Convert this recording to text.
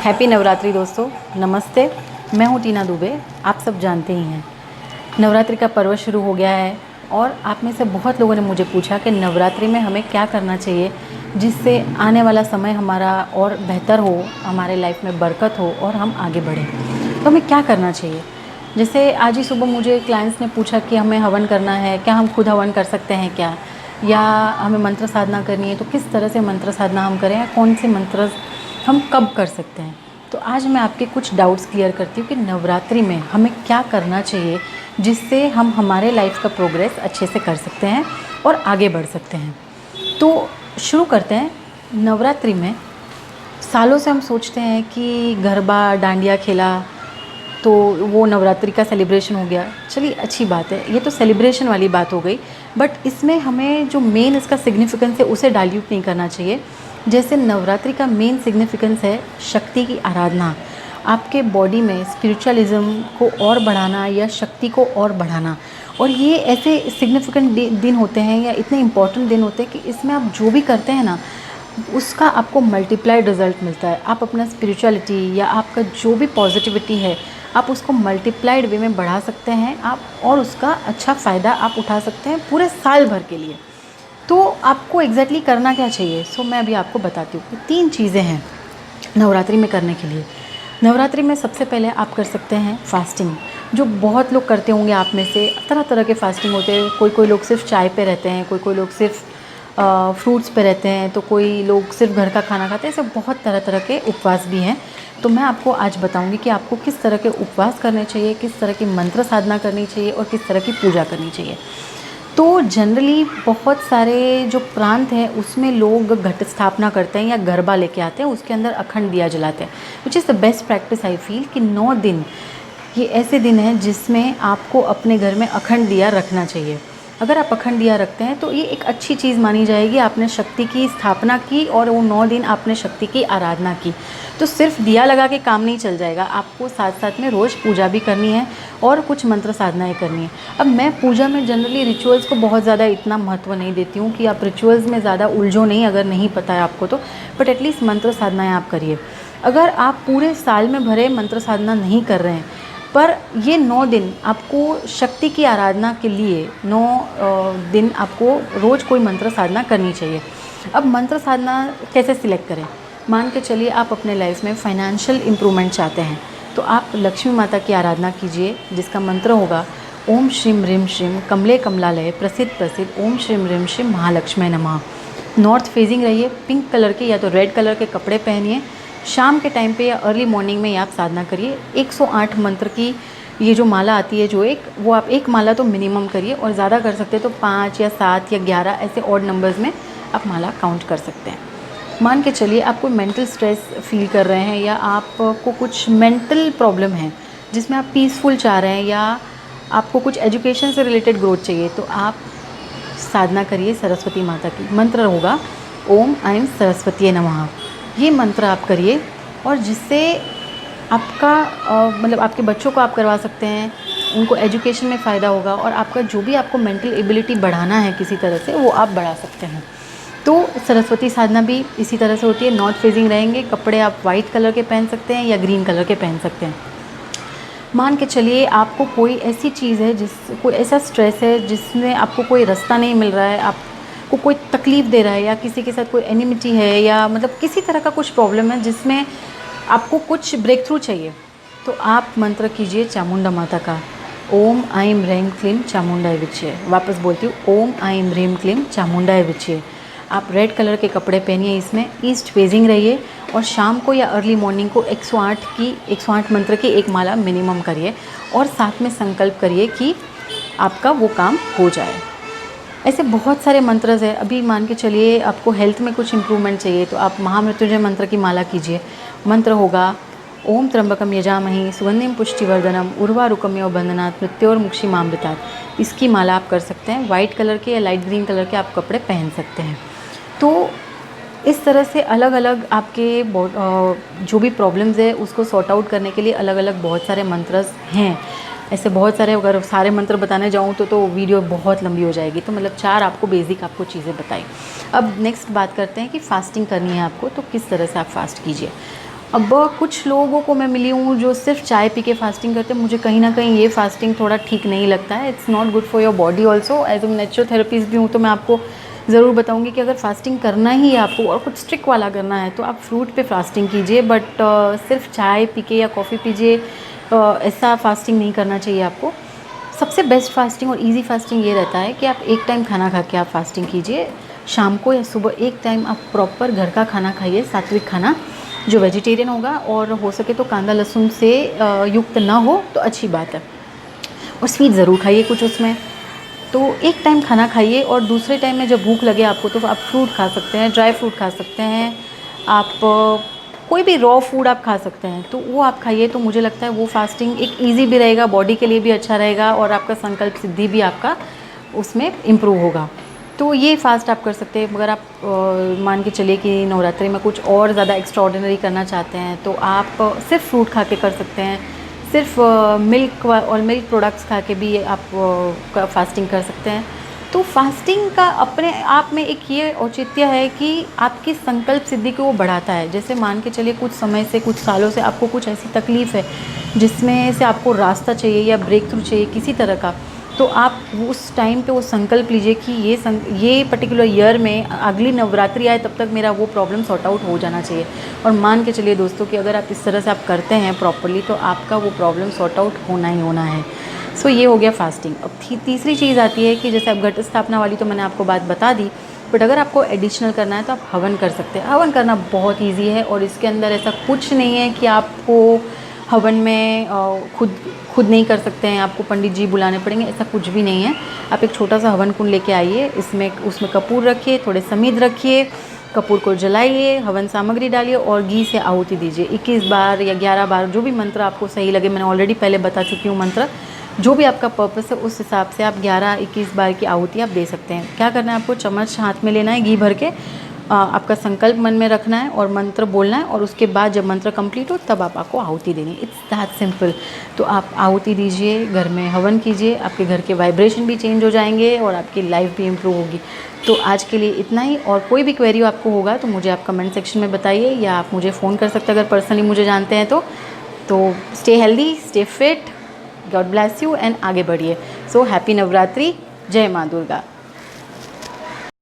Happy Navratri दोस्तों, नमस्ते। मैं हूँ टीना दुबे। आप सब जानते ही हैं नवरात्रि का पर्व शुरू हो गया है और आप में से बहुत लोगों ने मुझे पूछा कि नवरात्रि में हमें क्या करना चाहिए जिससे आने वाला समय हमारा और बेहतर हो, हमारे लाइफ में बरकत हो और हम आगे बढ़ें। तो हमें क्या करना चाहिए? जैसे आज ही सुबह मुझे क्लाइंट्स ने पूछा कि हमें हवन करना है, क्या हम खुद हवन कर सकते हैं क्या, या हमें मंत्र साधना करनी है तो किस तरह से मंत्र साधना हम करें, या कौन से मंत्र हम कब कर सकते हैं। तो आज मैं आपके कुछ डाउट्स क्लियर करती हूँ कि नवरात्रि में हमें क्या करना चाहिए जिससे हम हमारे लाइफ का प्रोग्रेस अच्छे से कर सकते हैं और आगे बढ़ सकते हैं। तो शुरू करते हैं। नवरात्रि में सालों से हम सोचते हैं कि गरबा डांडिया खेला तो वो नवरात्रि का सेलिब्रेशन हो गया। चलिए अच्छी बात है, ये तो सेलिब्रेशन वाली बात हो गई, बट इसमें हमें जो मेन इसका सिग्निफिकेंस है उसे डाइल्यूट नहीं करना चाहिए। जैसे नवरात्रि का मेन सिग्निफिकेंस है शक्ति की आराधना, आपके बॉडी में स्पिरिचुअलिज्म को और बढ़ाना या शक्ति को और बढ़ाना। और ये ऐसे सिग्निफिकेंट दिन होते हैं या इतने इम्पॉर्टेंट दिन होते हैं कि इसमें आप जो भी करते हैं ना उसका आपको मल्टीप्लाइड रिजल्ट मिलता है। आप अपना स्पिरिचुअलिटी या आपका जो भी पॉजिटिविटी है आप उसको मल्टीप्लाइड वे में बढ़ा सकते हैं आप, और उसका अच्छा फ़ायदा आप उठा सकते हैं पूरे साल भर के लिए। तो आपको एग्जैक्टली करना क्या चाहिए? मैं अभी आपको बताती हूँ। 3 चीज़ें हैं नवरात्रि में करने के लिए। नवरात्रि में सबसे पहले आप कर सकते हैं फास्टिंग, जो बहुत लोग करते होंगे आप में से। तरह तरह के फास्टिंग होते हैं। कोई लोग सिर्फ चाय पे रहते हैं, कोई लोग सिर्फ फ्रूट्स पे रहते हैं, तो कोई लोग सिर्फ घर का खाना खाते हैं। ऐसे बहुत तरह तरह के उपवास भी हैं। तो मैं आपको आज बताऊंगी कि आपको किस तरह के उपवास करने चाहिए, किस तरह की मंत्र साधना करनी चाहिए और किस तरह की पूजा करनी चाहिए। तो जनरली बहुत सारे जो प्रांत हैं उसमें लोग घट स्थापना करते हैं या गरबा लेके आते हैं, उसके अंदर अखंड दिया जलाते हैं, which is the best practice I feel. कि 9 दिन ये ऐसे दिन हैं जिसमें आपको अपने घर में अखंड दिया रखना चाहिए। अगर आप अखंड दिया रखते हैं तो ये एक अच्छी चीज़ मानी जाएगी। आपने शक्ति की स्थापना की और वो 9 दिन आपने शक्ति की आराधना की। तो सिर्फ दिया लगा के काम नहीं चल जाएगा, आपको साथ साथ में रोज़ पूजा भी करनी है और कुछ मंत्र साधनाएँ करनी है। अब मैं पूजा में जनरली रिचुअल्स को बहुत ज़्यादा इतना महत्व नहीं देती हूँ कि आप रिचुअल्स में ज़्यादा उलझो नहीं, अगर नहीं पता है आपको तो। बट एटलीस्ट मंत्र साधनाएँ आप करिए। अगर आप पूरे साल में भरे मंत्र साधना नहीं कर रहे हैं, पर ये 9 दिन आपको शक्ति की आराधना के लिए 9 दिन आपको रोज़ कोई मंत्र साधना करनी चाहिए। अब मंत्र साधना कैसे सिलेक्ट करें? मान के चलिए आप अपने लाइफ में फाइनेंशियल इम्प्रूवमेंट चाहते हैं तो आप लक्ष्मी माता की आराधना कीजिए, जिसका मंत्र होगा ओम श्रीम ह्रीम श्रीम कमले कमलालय प्रसिद्ध प्रसिद्ध ओम श्रीम ह्रीम श्रीम महालक्ष्मी नमः। नॉर्थ फेजिंग रहिए, पिंक कलर के या तो रेड कलर के कपड़े पहनिए। शाम के टाइम पे या अर्ली मॉर्निंग में आप साधना करिए। 108 मंत्र की ये जो माला आती है, वो आप एक माला तो मिनिमम करिए, और ज़्यादा कर सकते हैं तो 5 या 7 या 11 ऐसे ऑड नंबर्स में आप माला काउंट कर सकते हैं। मान के चलिए आप कोई मेंटल स्ट्रेस फील कर रहे हैं या आपको कुछ मेंटल प्रॉब्लम है जिसमें आप पीसफुल चाह रहे हैं, या आपको कुछ एजुकेशन से रिलेटेड ग्रोथ चाहिए, तो आप साधना करिए सरस्वती माता की। मंत्र होगा ओम ऐं सरस्वती नमः। ये मंत्र आप करिए, और जिससे आपका मतलब आपके बच्चों को आप करवा सकते हैं, उनको एजुकेशन में फ़ायदा होगा, और आपका जो भी आपको मेंटल एबिलिटी बढ़ाना है किसी तरह से, वो आप बढ़ा सकते हैं। तो सरस्वती साधना भी इसी तरह से होती है। नॉर्थ फेजिंग रहेंगे, कपड़े आप वाइट कलर के पहन सकते हैं या ग्रीन कलर के पहन सकते हैं। मान के चलिए आपको कोई ऐसी चीज़ है कोई ऐसा स्ट्रेस है जिसमें आपको कोई रास्ता नहीं मिल रहा है, आपको कोई तकलीफ़ दे रहा है, या किसी के साथ कोई एनिमिटी है, या मतलब किसी तरह का कुछ प्रॉब्लम है जिसमें आपको कुछ ब्रेक थ्रू चाहिए, तो आप मंत्र कीजिए चामुंडा माता का ओम ऐं ह्रीं क्लीं चामुंडाय विच्चे। वापस बोलती हूँ ओम ऐं ह्रीं क्लीं चामुंडाय विच्चे। आप रेड कलर के कपड़े पहनिए, इसमें ईस्ट फेजिंग रहिए, और शाम को या अर्ली मॉर्निंग को 108 मंत्र की एक माला मिनिमम करिए, और साथ में संकल्प करिए कि आपका वो काम हो जाए। ऐसे बहुत सारे मंत्र हैं। अभी मान के चलिए आपको हेल्थ में कुछ इम्प्रूवमेंट चाहिए तो आप महामृत्युंजय मंत्र की माला कीजिए। मंत्र होगा ओम त्र्यंबकम यजामहे सुगंधिम पुष्टिवर्धनम उर्वारुकमिव बंधनात् मृत्योर्मुक्षीमामृतात्। इसकी माला आप कर सकते हैं। वाइट कलर के या लाइट ग्रीन कलर के आप कपड़े पहन सकते हैं। तो इस तरह से अलग अलग आपके जो भी प्रॉब्लम्स है उसको सॉर्ट आउट करने के लिए अलग अलग बहुत सारे मंत्र हैं। ऐसे बहुत सारे, अगर सारे मंत्र बताने जाऊँ तो वीडियो बहुत लंबी हो जाएगी। तो मतलब 4 आपको बेसिक चीज़ें बताई। अब नेक्स्ट बात करते हैं कि फ़ास्टिंग करनी है आपको तो किस तरह से आप फास्ट कीजिए। अब कुछ लोगों को मैं मिली हूँ जो सिर्फ चाय पी के फास्टिंग करते हैं, मुझे कहीं ना कहीं ये फास्टिंग थोड़ा ठीक नहीं लगता है। It's not good for your body also. As a naturotherapist भी हूँ तो मैं आपको ज़रूर बताऊँगी कि अगर फास्टिंग करना ही है आपको और कुछ स्ट्रिक्ट वाला करना है तो आप फ्रूट पे फास्टिंग कीजिए, बट सिर्फ चाय पी के या कॉफ़ी पीजिए ऐसा फास्टिंग नहीं करना चाहिए आपको। सबसे बेस्ट फास्टिंग और इजी फास्टिंग ये रहता है कि आप एक टाइम खाना खा के आप फास्टिंग कीजिए, शाम को या सुबह एक टाइम आप प्रॉपर घर का खाना खाइए, सात्विक खाना जो वेजिटेरियन होगा और हो सके तो कांदा लहसुन से युक्त ना हो तो अच्छी बात है। और स्वीट ज़रूर खाइए कुछ उसमें। तो एक टाइम खाना खाइए और दूसरे टाइम में जब भूख लगे आपको तो आप फ्रूट खा सकते हैं, ड्राई फ्रूट खा सकते हैं, आप कोई भी रॉ फूड आप खा सकते हैं तो वो आप खाइए। तो मुझे लगता है वो फास्टिंग एक इजी भी रहेगा, बॉडी के लिए भी अच्छा रहेगा और आपका संकल्प सिद्धि भी आपका उसमें इम्प्रूव होगा। तो ये फास्ट आप कर सकते हैं। अगर आप मान के चलिए कि नवरात्रि में कुछ और ज़्यादा एक्स्ट्रा ऑर्डिनरी करना चाहते हैं तो आप सिर्फ फ्रूट खा के कर सकते हैं, सिर्फ मिल्क और मिल्क प्रोडक्ट्स खा के भी आप फास्टिंग कर सकते हैं। तो फास्टिंग का अपने आप में एक ये औचित्य है कि आपकी संकल्प सिद्धि को वो बढ़ाता है। जैसे मान के चलिए कुछ समय से, कुछ सालों से आपको कुछ ऐसी तकलीफ़ है जिसमें से आपको रास्ता चाहिए या ब्रेक थ्रू चाहिए किसी तरह का, तो आप उस टाइम पे वो संकल्प लीजिए कि ये पर्टिकुलर ईयर में अगली नवरात्रि आए तब तक मेरा वो प्रॉब्लम सॉर्ट आउट हो जाना चाहिए। और मान के चलिए दोस्तों कि अगर आप इस तरह से आप करते हैं प्रॉपरली तो आपका वो प्रॉब्लम सॉर्ट आउट होना ही होना है। सो ये हो गया फास्टिंग। अब तीसरी चीज़ आती है कि जैसे अब घट स्थापना वाली तो मैंने आपको बात बता दी, बट अगर आपको एडिशनल करना है तो आप हवन कर सकते हैं। हवन करना बहुत ईजी है और इसके अंदर ऐसा कुछ नहीं है कि आपको हवन में खुद नहीं कर सकते हैं, आपको पंडित जी बुलाने पड़ेंगे, ऐसा कुछ भी नहीं है। आप एक छोटा सा हवन कुंड लेके आइए, उसमें कपूर रखिए, थोड़े समीध रखिए, कपूर को जलाइए, हवन सामग्री डालिए और घी से आहुति दीजिए 21 बार या 11 बार, जो भी मंत्र आपको सही लगे। मैंने ऑलरेडी पहले बता चुकी हूँ मंत्र। जो भी आपका पर्पस है उस हिसाब से आप 11-21 बार की आहुति आप दे सकते हैं। क्या करना है आपको, चम्मच हाथ में लेना है घी भर के, आपका संकल्प मन में रखना है और मंत्र बोलना है और उसके बाद जब मंत्र कंप्लीट हो तब आपको आहुति देनी है। It's that simple. तो आप आहुति दीजिए, घर में हवन कीजिए, आपके घर के वाइब्रेशन भी चेंज हो जाएंगे और आपकी लाइफ भी इम्प्रूव होगी। तो आज के लिए इतना ही। और कोई भी क्वेरी आपको होगा तो मुझे आप कमेंट सेक्शन में बताइए या आप मुझे फ़ोन कर सकते हैं अगर पर्सनली मुझे जानते हैं तो stay healthy, stay fit, God bless you and आगे बढ़िए। सो हैप्पी नवरात्रि, जय माँ दुर्गा।